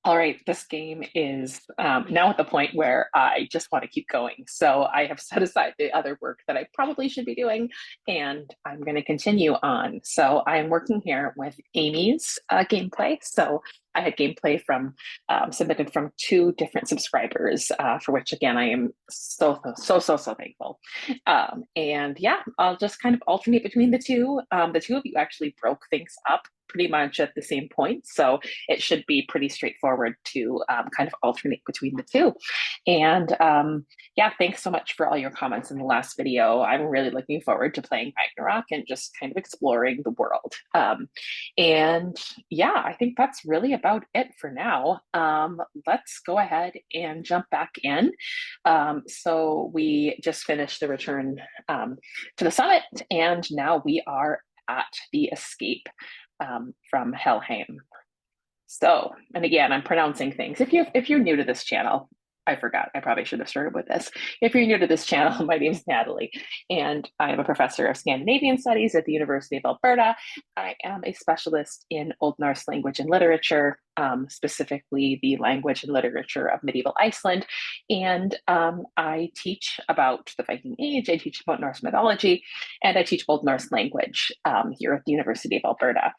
All right, this game is now at the point where I just want to keep going. So I have set aside the other work that I probably should be doing, and I'm going to continue on. So I'm working here with Amy's gameplay. So I had gameplay from submitted from two different subscribers, for which again I am so thankful. And yeah, I'll just kind of alternate between the two. The two of you actually broke things up pretty much at the same point, so it should be pretty straightforward to kind of alternate between the two. And yeah, thanks so much for all your comments in the last video. I'm really looking forward to playing Ragnarok and just kind of exploring the world. And yeah, I think that's really about it for now. Let's go ahead and jump back in. So we just finished the return to the summit, and now we are at the escape from Helheim. So, and again, I'm pronouncing things. If you're new to this channel, I forgot. I probably should have started with this. If you're new to this channel, my name is Natalie, and I am a professor of Scandinavian Studies at the University of Alberta. I am a specialist in Old Norse language and literature, specifically the language and literature of medieval Iceland. And I teach about the Viking Age, I teach about Norse mythology, and I teach Old Norse language here at the University of Alberta.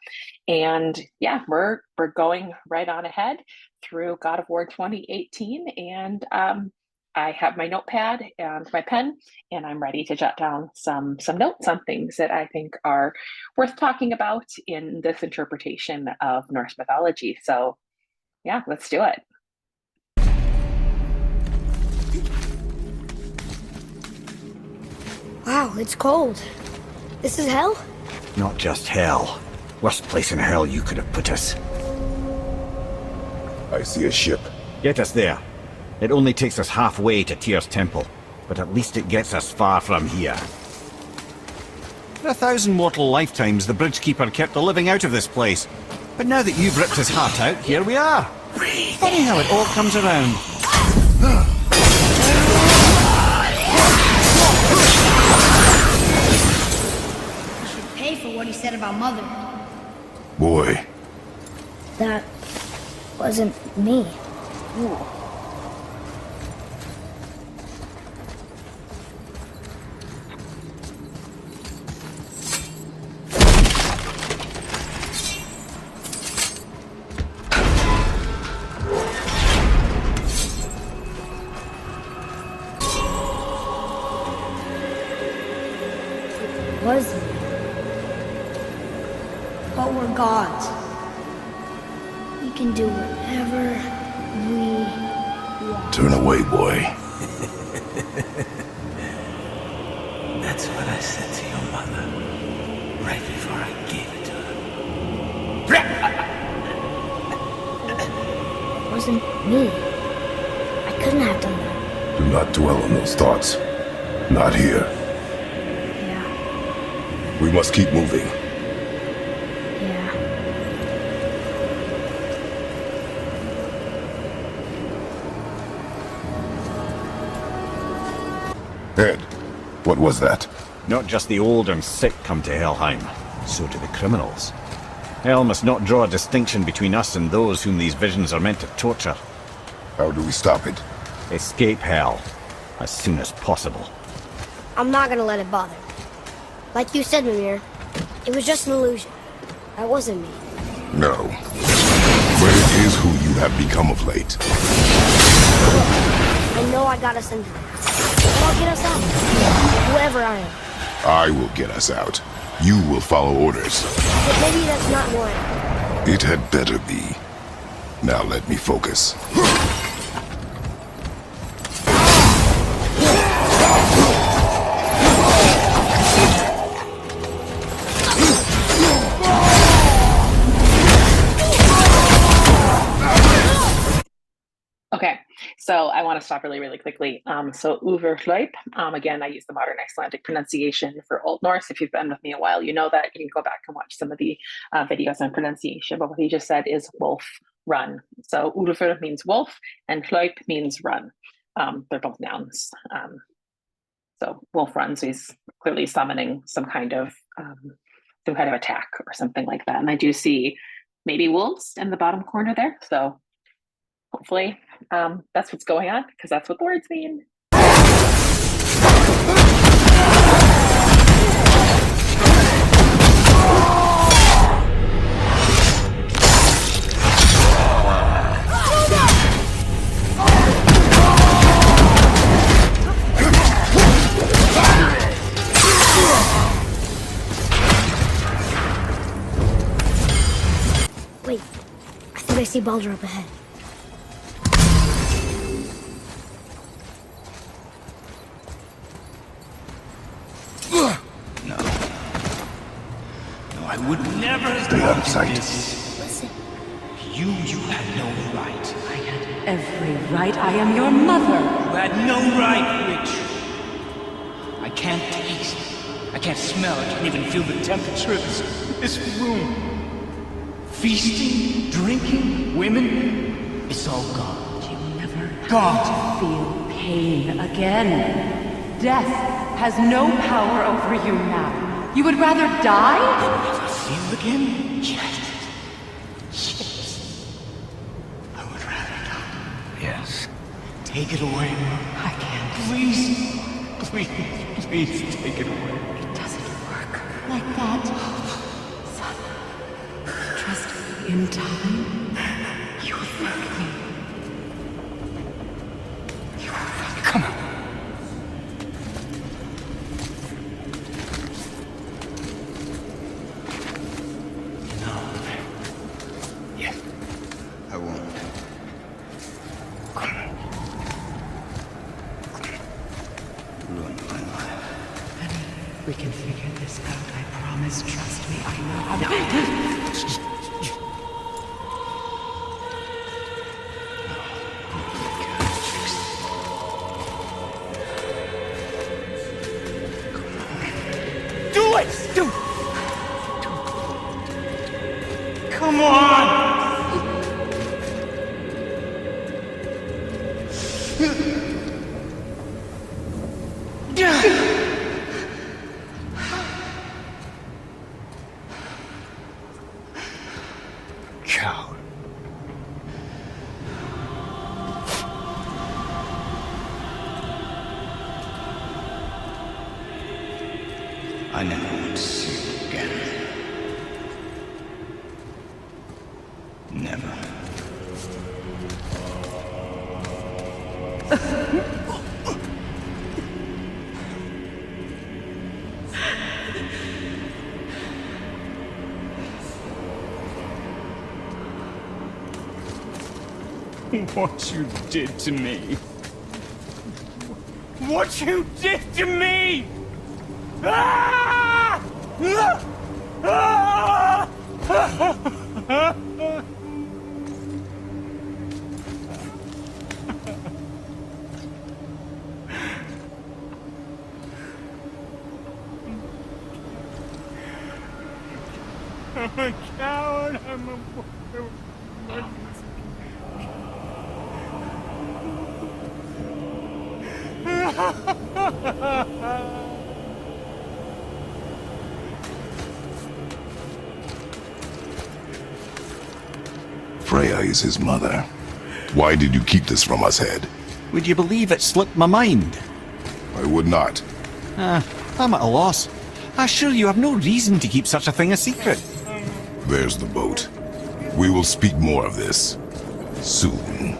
And yeah, we're going right on ahead through God of War 2018, and I have my notepad and my pen, and I'm ready to jot down some notes on things that I think are worth talking about in this interpretation of Norse mythology. So yeah, let's do it. Wow, it's cold. This is hell? Not just hell. Worst place in hell you could have put us. I see a ship. Get us there. It only takes us halfway to Tyr's temple, but at least it gets us far from here. For 1,000 mortal lifetimes, the Bridgekeeper kept the living out of this place. But now that you've ripped his heart out, here we are. Funny how it all comes around. He should pay for what he said about Mother. Boy. That wasn't me. Ooh. Was me. But we're gods. We can do whatever we want. Turn away, boy. That's what I said to your mother, right before I gave it to her. It wasn't me. I couldn't have done that. Do not dwell on those thoughts. Not here. Yeah. We must keep moving. Yeah. Ed, what was that? Not just the old and sick come to Helheim, so do the criminals. Hell must not draw a distinction between us and those whom these visions are meant to torture. How do we stop it? Escape Hell, as soon as possible. I'm not gonna let it bother me. Like you said, Mimir, it was just an illusion. That wasn't me. No. But it is who you have become of late. I know I got us in here. But I'll get us out. Whoever I am. I will get us out. You will follow orders. But maybe that's not who I am. It had better be. Now let me focus. Okay, so I want to stop really quickly. So Uverhleip, again, I use the modern Icelandic pronunciation for Old Norse. If you've been with me a while, you know that. You can go back and watch some of the videos on pronunciation, but what he just said is wolf, run. So Ulfur means wolf, and Hleip means run. They're both nouns. So wolf runs, so he's clearly summoning some kind of attack or something like that. And I do see maybe wolves in the bottom corner there, so hopefully that's what's going on, because that's what the words mean. Wait, I think I see Baldur up ahead. No, I would never Stay out of sight. Listen. You had no right. I had every right. I am your mother. You had no right, witch. I can't taste. I can't smell. I can't even feel the temperature of this room. Feasting, drinking, women. It's all gone. You never Gone. have to feel pain again. Death has no power over you now. You would rather die? Never feel again? Yes. I would rather die. Yes. Take it away. I can't. Please. Please take it away. It doesn't work like that. Son, trust me. In time, you will thank me. You will thank me. Come on. No. Yes. I won't. Ruin my life. Honey, we can figure this out. I promise. Trust me. I know how to. Do it! Come on! Coward. I never want to see you again. Never. What you did to me. What you did to me! Ah! Ah! I'm a coward. I'm a... Freya is his mother. Why did you keep this from us, Head? Would you believe it slipped my mind? I would not. I'm at a loss. I assure you have no reason to keep such a thing a secret. There's the boat. We will speak more of this soon.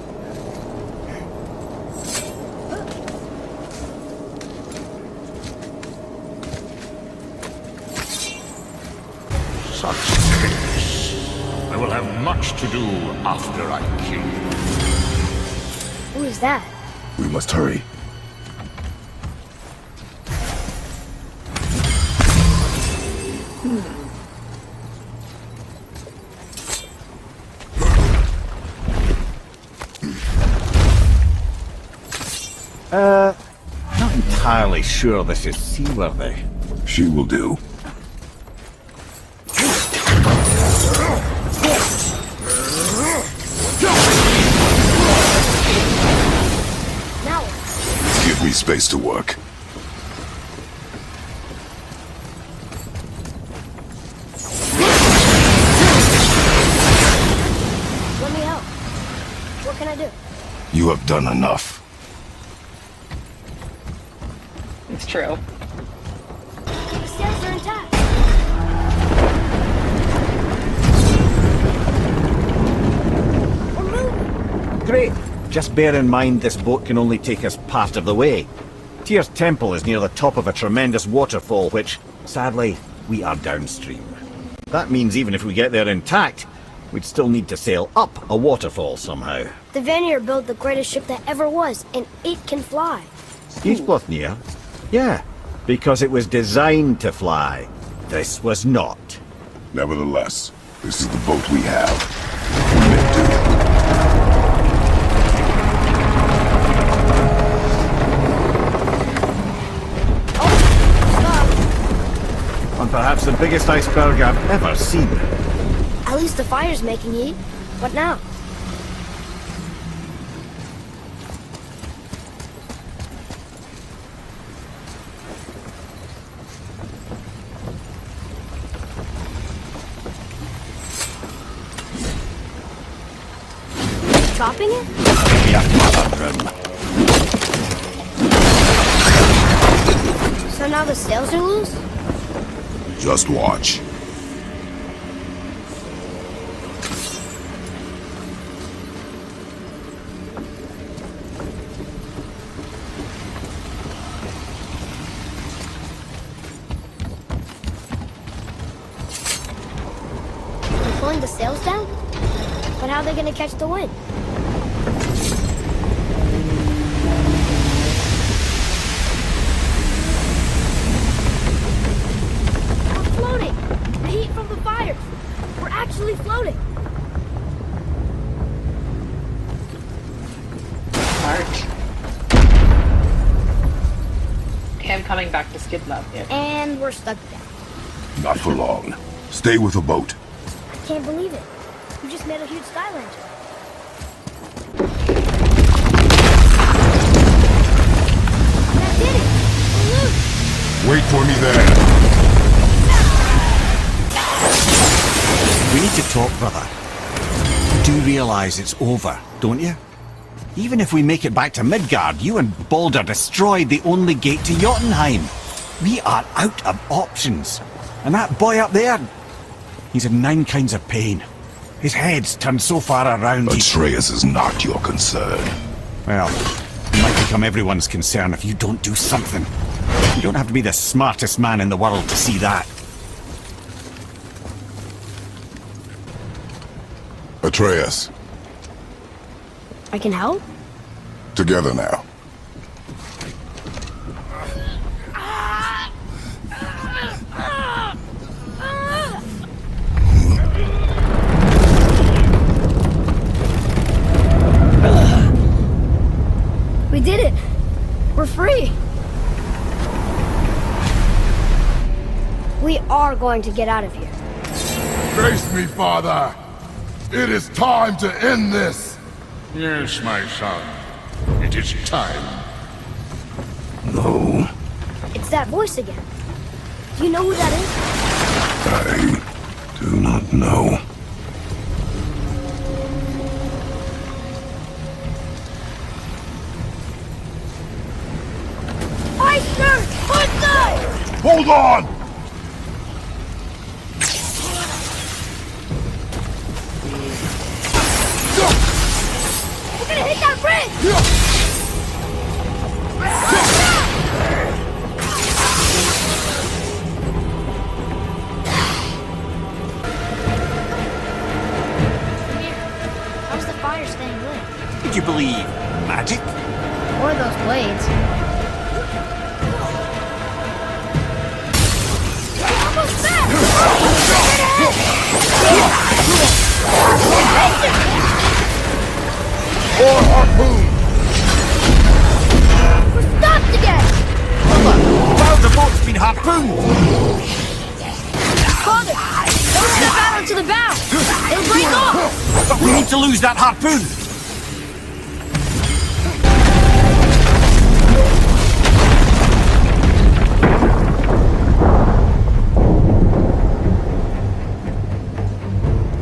Such case. I will have much to do after I kill you. Who is that? We must hurry. Not entirely sure this is seaworthy. She will do. Now, Give me space to work. let me help. What can I do? You have done enough. It's true. The sails are intact. We're moving. Great. Just bear in mind this boat can only take us part of the way. Tyr's temple is near the top of a tremendous waterfall which, sadly, we are downstream. That means even if we get there intact, we'd still need to sail up a waterfall somehow. The Vanir built the greatest ship that ever was, and it can fly. Skíðblaðnir? Yeah, because it was designed to fly. This was not. Nevertheless, this is the boat we have. Make do. And perhaps the biggest iceberg I've ever seen. At least the fire's making heat. What now? Chopping it? Yeah, mother. So now the sails are loose? Just watch. They're pulling the sails down? But how are they gonna catch the wind? We're floating! The heat from the fires! We're actually floating! Art. Okay, I'm coming back to Skíðblaðnir. And we're stuck down. Not for long. Stay with the boat. I can't believe it. You just made a huge sky lantern. That did it! We're loose! Wait for me there. We need to talk, brother. You do realize it's over, don't you? Even if we make it back to Midgard, you and Baldur destroyed the only gate to Jotunheim. We are out of options. And that boy up there, he's in 9 kinds of pain. His head's turned so far around Atreus is not your concern. Well, it might become everyone's concern if you don't do something. You don't have to be the smartest man in the world to see that. Atreus, I can help? together now. We did it! We're free! We are going to get out of here. Face me, father. It is time to end this. Yes, my son. It is time. No, It's that voice again. Do you know who that is? I do not know. Meister! Meister! Hold on! We're gonna hit that bridge! Mimir, how's the fire staying lit? Did you believe magic? Or those blades. We're almost there! Or harpoon! We're stopped again! Wow, the boat's been harpooned! Father, don't step out onto the bow! It'll break off! But we need to lose that harpoon!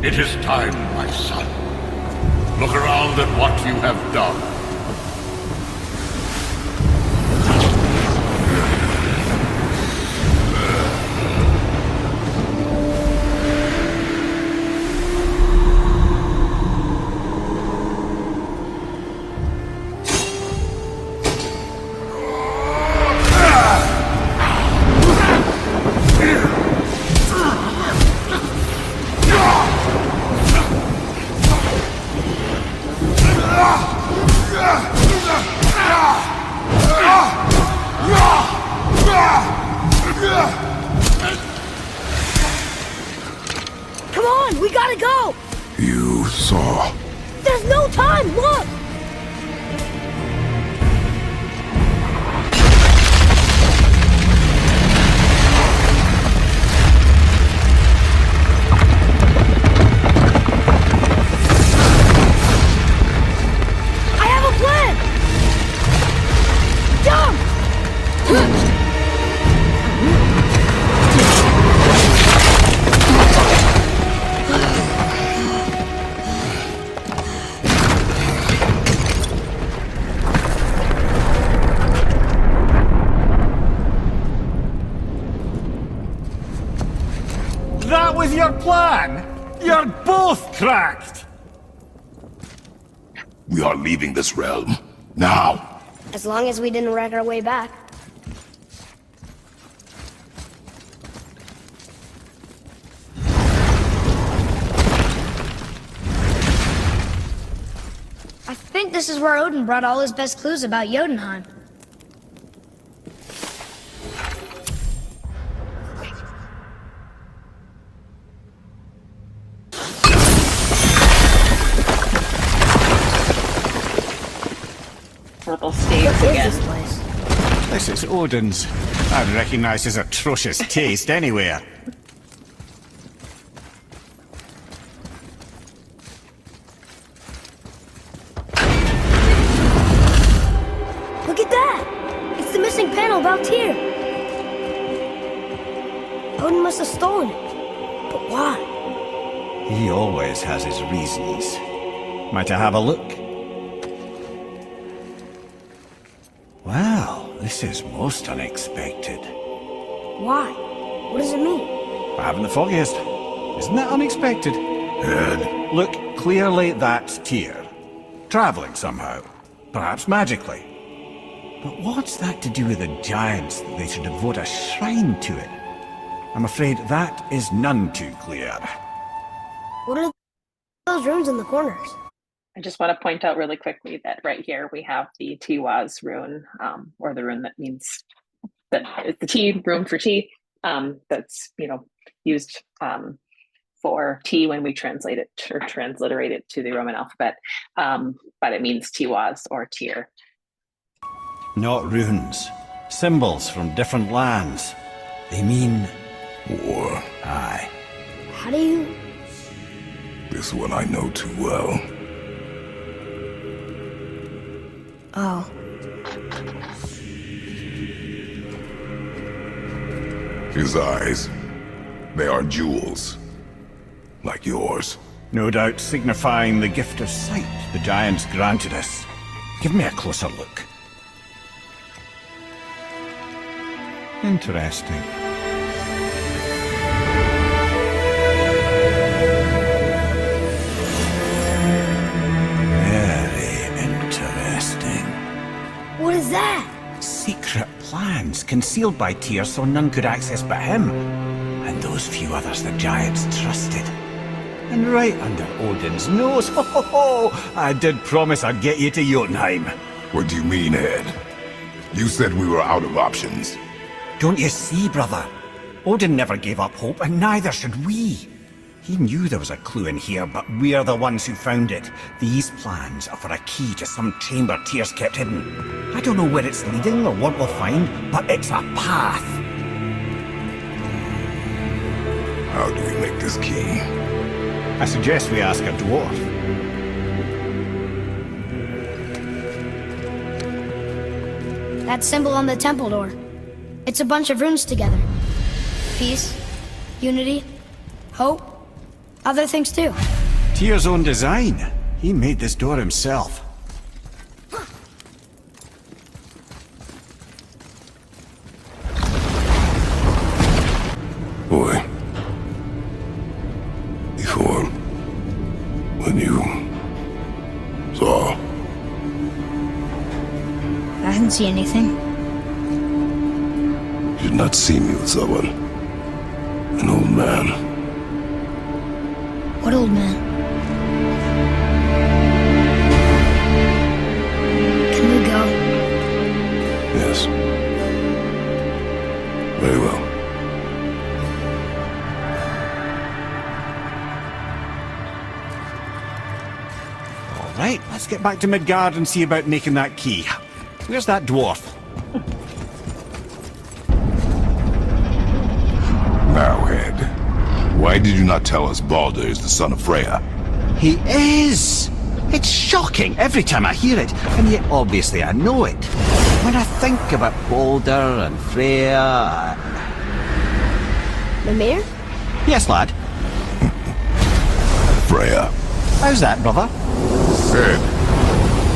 It is time, my son. Look around at what you have done. Come on, we gotta go! You saw. There's no time, look! I have a plan! Jump! That was your plan? You're both cracked! We are leaving this realm. Now! As long as we didn't wreck our way back. I think this is where Odin brought all his best clues about Jotunheim. Little staves What is again. this place? This is Odin's. I'd recognize his atrocious taste anywhere. Look at that! It's the missing panel about Tyr. Odin must have stolen it. But why? He always has his reasons. Might I have a look? Wow, this is most unexpected. Why? What does it mean? I haven't the foggiest. Isn't that unexpected? Ed, Look, clearly that's Tyr. Traveling somehow. Perhaps magically. But what's that to do with the giants that they should devote a shrine to it? I'm afraid that is none too clear. What are those runes in the corners? I just want to point out really quickly that right here we have the Tiwaz rune, or the rune that means that it's the T rune for tea. That's used for tea when we translate it or transliterate it to the Roman alphabet, but it means Tiwaz or Tyr. Not runes. Symbols from different lands. They mean... war. Aye. How do you... This one I know too well. Oh. His eyes. They are jewels. Like yours. No doubt signifying the gift of sight the giants granted us. Give me a closer look. Interesting. Very interesting. What is that? Secret plans concealed by Tyr so none could access but him. And those few others the giants trusted. And right under Odin's nose, ho ho ho! I did promise I'd get you to Jotunheim. What do you mean, Ed? You said we were out of options. Don't you see, brother? Odin never gave up hope, and neither should we. He knew there was a clue in here, but we're the ones who found it. These plans are for a key to some chamber Tyr's kept hidden. I don't know where it's leading or what we'll find, but it's a path. How do we make this key? I suggest we ask a dwarf. That symbol on the temple door. It's a bunch of runes together. Peace, unity, hope, other things too. Tyr's own design. He made this door himself. Boy. Before, when you saw, I didn't see anything. you did not see me with someone. An old man. What old man? Can we go? Yes. Very well. All right, let's get back to Midgard and see about making that key. Where's that dwarf? Now, Head, why did you not tell us Baldur is the son of Freya? He is! It's shocking every time I hear it, and yet obviously I know it. When I think about Baldur and Freya... Mimir? Yes, lad. Freya. How's that, brother? Head,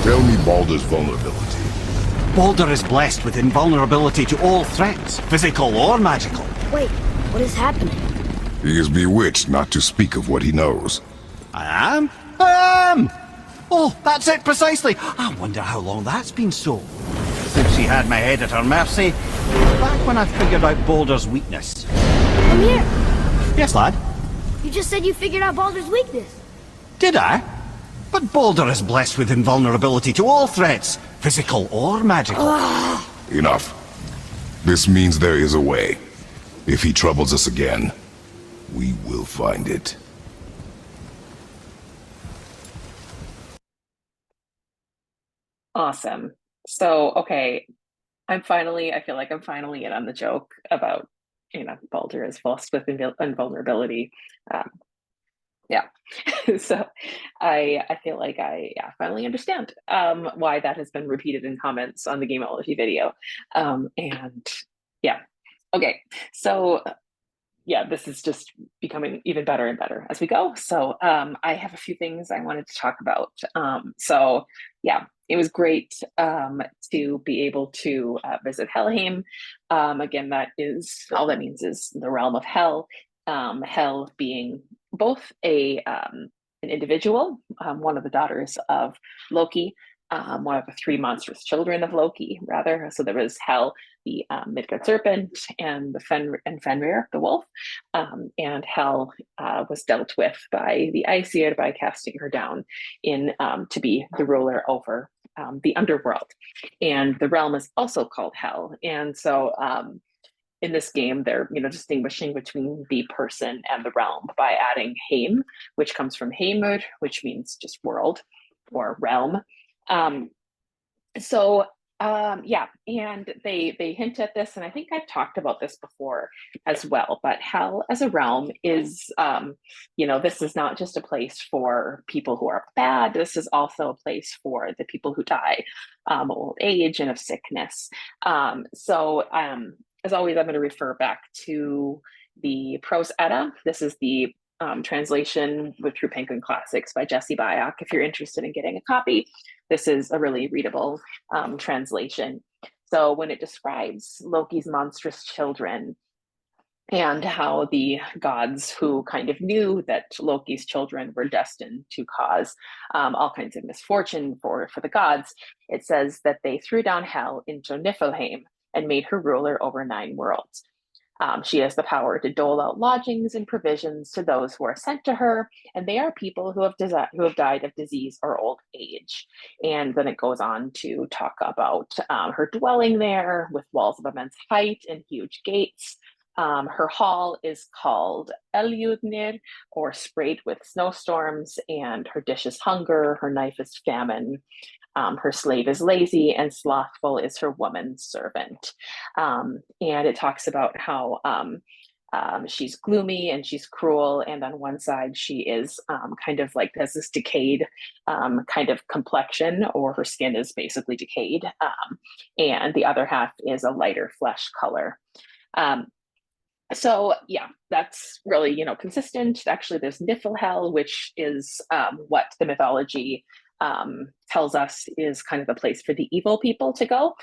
tell me Baldur's vulnerability. Baldur is blessed with invulnerability to all threats, physical or magical. Wait, what is happening? He is bewitched not to speak of what he knows. I am? I am! Oh, that's it precisely. I wonder how long that's been so. Since she had my head at her mercy, back when I figured out Baldur's weakness. Mimir, Yes, lad? you just said you figured out Baldur's weakness. Did I? But Baldur is blessed with invulnerability to all threats, physical or magical. Enough. This means there is a way. If he troubles us again, we will find it. Awesome. So, okay, I feel like I'm finally in on the joke about, Baldur is blessed with invulnerability. Yeah. So I feel like I finally understand why that has been repeated in comments on the Gameology video. And yeah. Okay. So yeah, this is just becoming even better and better as we go. So I have a few things I wanted to talk about. So yeah, it was great to be able to visit Helheim. Again, that is all that means is the realm of Hel. Hel being both an individual, one of the daughters of Loki, one of the three monstrous children of Loki, rather. So there was Hel, the Midgard serpent, and Fenrir, the wolf. And Hel was dealt with by the Aesir by casting her down in to be the ruler over the underworld. And the realm is also called Hel. And so in this game, they're distinguishing between the person and the realm by adding heim, which comes from heimur, which means just world or realm. Yeah, and they hint at this, and I think I've talked about this before as well. But Hel as a realm is, this is not just a place for people who are bad. This is also a place for the people who die, old age and of sickness. As always, I'm going to refer back to the Prose Edda. This is the translation through Penguin Classics by Jesse Byock. If you're interested in getting a copy, this is a really readable translation. So when it describes Loki's monstrous children and how the gods who kind of knew that Loki's children were destined to cause all kinds of misfortune for the gods, it says that they threw down Hel into Niflheim and made her ruler over 9 worlds. She has the power to dole out lodgings and provisions to those who are sent to her, and they are people who have died of disease or old age. And then it goes on to talk about her dwelling there with walls of immense height and huge gates. Her hall is called Eljudnir, or sprayed with snowstorms, and her dish is hunger, her knife is famine. Her slave is lazy, and slothful is her woman servant. And it talks about how she's gloomy and she's cruel, and on one side she is kind of like has this decayed kind of complexion, or her skin is basically decayed, and the other half is a lighter flesh color. So yeah, that's really, consistent. Actually, there's Niflhel, which is what the mythology tells us is kind of the place for the evil people to go,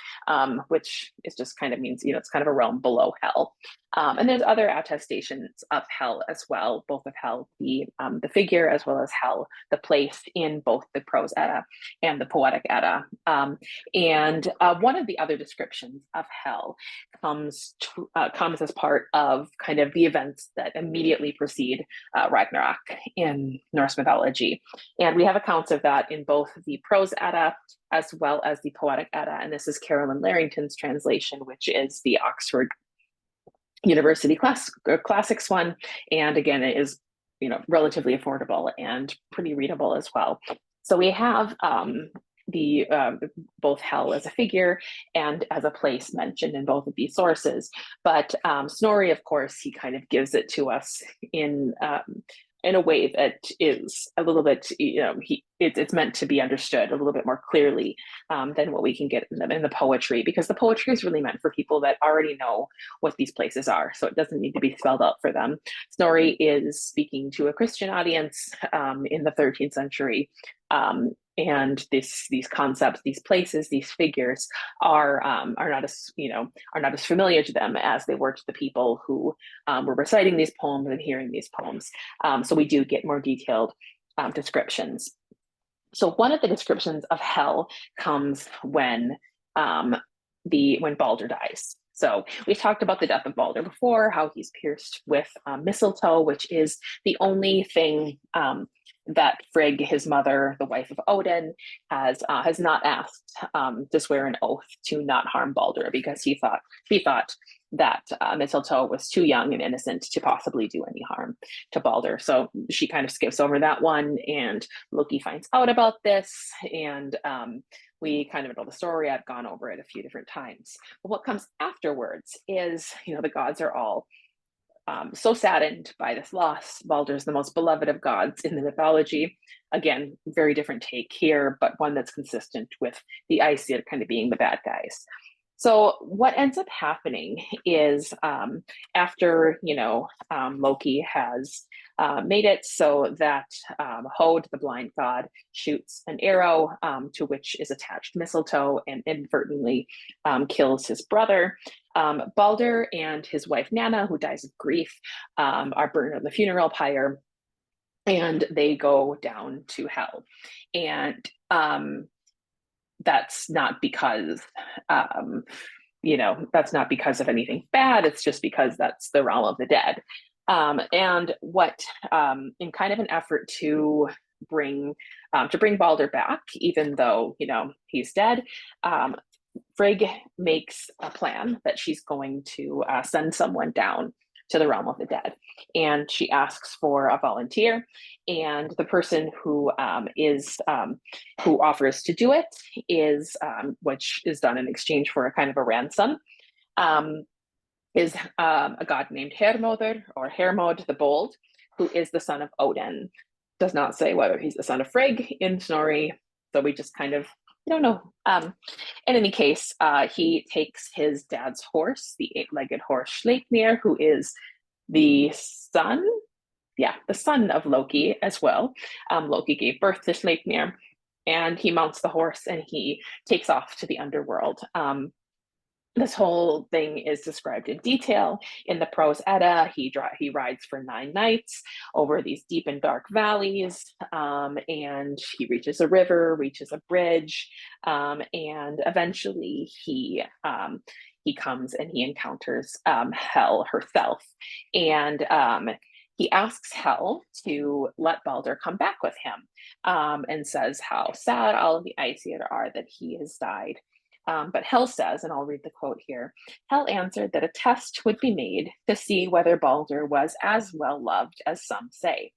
which is just kind of means, it's kind of a realm below hell. And there's other attestations of hell as well, both of hell, the figure, as well as hell, the place, in both the prose Edda and the poetic Edda. And one of the other descriptions of hell comes as part of kind of the events that immediately precede Ragnarok in Norse mythology. And we have accounts of that in both the prose Edda as well as the poetic Edda. And this is Carolyn Larrington's translation, which is the Oxford University Classics one. And again, it is, relatively affordable and pretty readable as well. So we have both hell as a figure and as a place mentioned in both of these sources. But Snorri, of course, he kind of gives it to us in a way that is a little bit, it's meant to be understood a little bit more clearly than what we can get in the poetry, because the poetry is really meant for people that already know what these places are. So it doesn't need to be spelled out for them. Snorri is speaking to a Christian audience in the 13th century. And these concepts, these places, these figures are not as familiar to them as they were to the people who were reciting these poems and hearing these poems. So we do get more detailed descriptions. So one of the descriptions of hell comes when Baldur dies. So we've talked about the death of Baldur before, how he's pierced with mistletoe, which is the only thing that Frigg, his mother, the wife of Odin, has not asked to swear an oath to not harm Baldur, because she thought that mistletoe was too young and innocent to possibly do any harm to Baldur. So she kind of skips over that one, and Loki finds out about this, and we kind of know the story. I've gone over it a few different times. But what comes afterwards is, the gods are all so saddened by this loss. Baldur's the most beloved of gods in the mythology. Again, very different take here, but one that's consistent with the Aesir kind of being the bad guys. So what ends up happening is after, Loki has made it so that Hod, the blind god, shoots an arrow to which is attached mistletoe and inadvertently kills his brother. Baldur and his wife Nanna, who dies of grief, are burned on the funeral pyre, and they go down to hell. And that's not because that's not because of anything bad. It's just because that's the realm of the dead. And what in kind of an effort to bring Baldur back, even though he's dead, Frigg makes a plan that she's going to send someone down to the realm of the dead, and she asks for a volunteer, and the person who offers to do it is which is done in exchange for a kind of a ransom, is a god named Hermodr, or Hermod the Bold, who is the son of Odin. Does not say whether he's the son of Frigg in Snorri, so we just kind of don't know. In any case, he takes his dad's horse, the eight-legged horse Sleipnir, who is the son of Loki as well. Loki gave birth to Sleipnir, and he mounts the horse and he takes off to the underworld. This whole thing is described in detail in the prose Edda. He rides for 9 nights over these deep and dark valleys, and he reaches a river, reaches a bridge, and eventually he comes and he encounters Hel herself, and he asks Hel to let Baldur come back with him, and says how sad all of the Aesir are that he has died. But Hel says, and I'll read the quote here, Hel answered that a test would be made to see whether Baldur was as well loved as some say.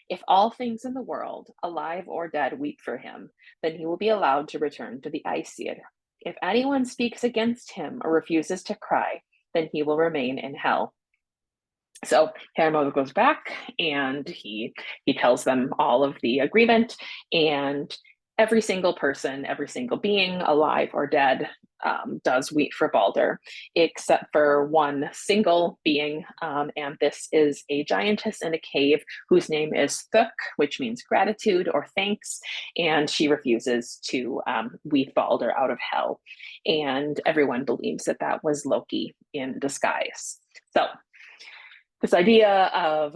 If all things in the world, alive or dead, weep for him, then he will be allowed to return to the Aesir. If anyone speaks against him or refuses to cry, then he will remain in hell. So Hermod goes back and he tells them all of the agreement, and every single person, every single being, alive or dead, does weep for Baldur, except for one single being, and this is a giantess in a cave whose name is Thuk, which means gratitude or thanks, and she refuses to weep Baldur out of hell, and everyone believes that that was Loki in disguise. So this idea of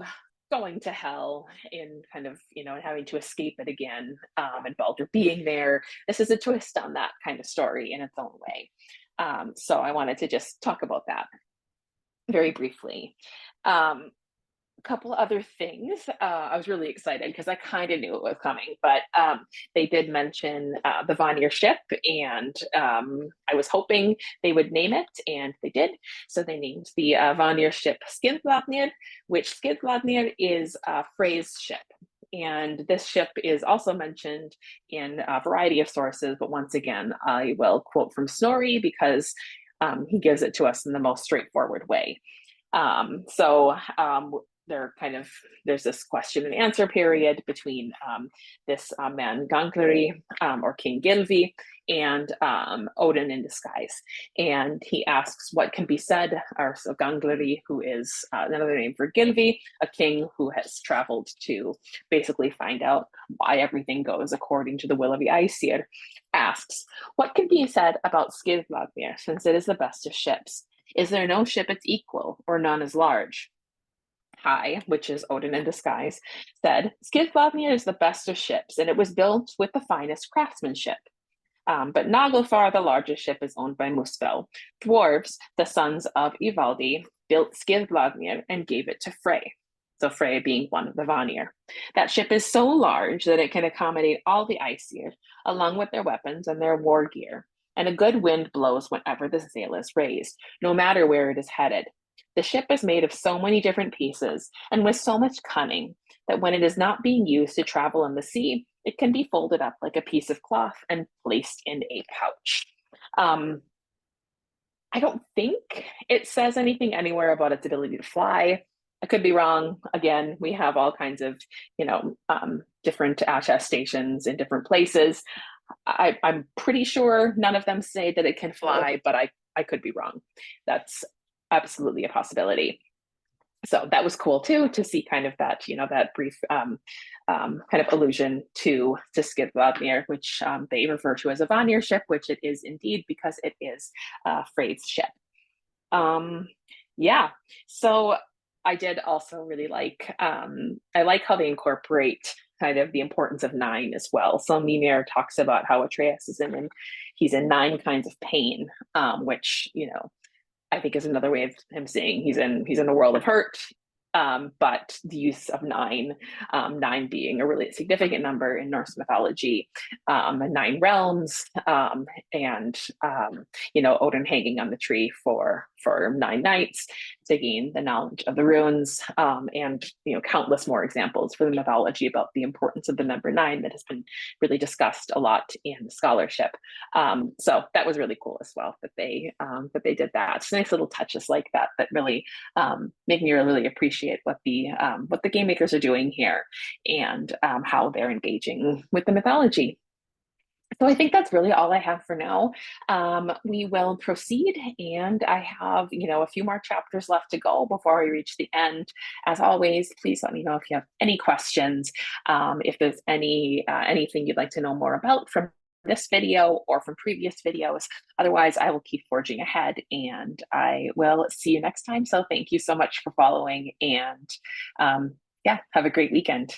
going to hell in kind of, and having to escape it again, and Baldur being there, this is a twist on that kind of story in its own way. So I wanted to just talk about that very briefly. A couple other things. I was really excited because I kind of knew it was coming, but they did mention the Vanir ship, and I was hoping they would name it, and they did. So they named the Vanir ship Skíðblaðnir, which Skíðblaðnir is Frey's ship. And this ship is also mentioned in a variety of sources, but once again, I will quote from Snorri because he gives it to us in the most straightforward way. There's this question and answer period between this man Gangleri, or King Gylfi, and Odin in disguise. And he asks what can be said, or so Gangleri, who is another name for Gylfi, a king who has traveled to basically find out why everything goes according to the will of the Aesir, asks, what can be said about Skíðblaðnir, since it is the best of ships? Is there no ship its equal, or none as large? Hai, which is Odin in disguise, said, Skíðblaðnir is the best of ships, and it was built with the finest craftsmanship. But Naglfar, the largest ship, is owned by Muspel. Dwarves, the sons of Ivaldi, built Skíðblaðnir and gave it to Frey. So Frey being one of the Vanir. That ship is so large that it can accommodate all the Aesir, along with their weapons and their war gear. And a good wind blows whenever the sail is raised, no matter where it is headed. The ship is made of so many different pieces and with so much cunning that when it is not being used to travel on the sea, it can be folded up like a piece of cloth and placed in a pouch. I don't think it says anything anywhere about its ability to fly. I could be wrong. Again, we have all kinds of, different attestations in different places. I'm pretty sure none of them say that it can fly, but I could be wrong. That's absolutely a possibility. So that was cool too, to see kind of that, that brief kind of allusion to Skíðblaðnir, which they refer to as a Vanir ship, which it is indeed because it is Frey's ship. So I did also really like, I like how they incorporate kind of the importance of 9 as well. So Mimir talks about how Atreus is he's in 9 kinds of pain, which, I think is another way of him saying he's in a world of hurt. But the use of 9, 9 being a really significant number in Norse mythology, 9 realms, and Odin hanging on the tree for 9 nights to gain the knowledge of the runes, and countless more examples for the mythology about the importance of the number 9 that has been really discussed a lot in scholarship. So that was really cool as well that they did that. It's nice little touches like that really make me really appreciate what the game makers are doing here, and how they're engaging with the mythology. So I think that's really all I have for now. We will proceed, and I have a few more chapters left to go before we reach the end. As always, please let me know if you have any questions, if there's anything you'd like to know more about from this video or from previous videos. Otherwise, I will keep forging ahead, and I will see you next time. So thank you so much for following, and have a great weekend.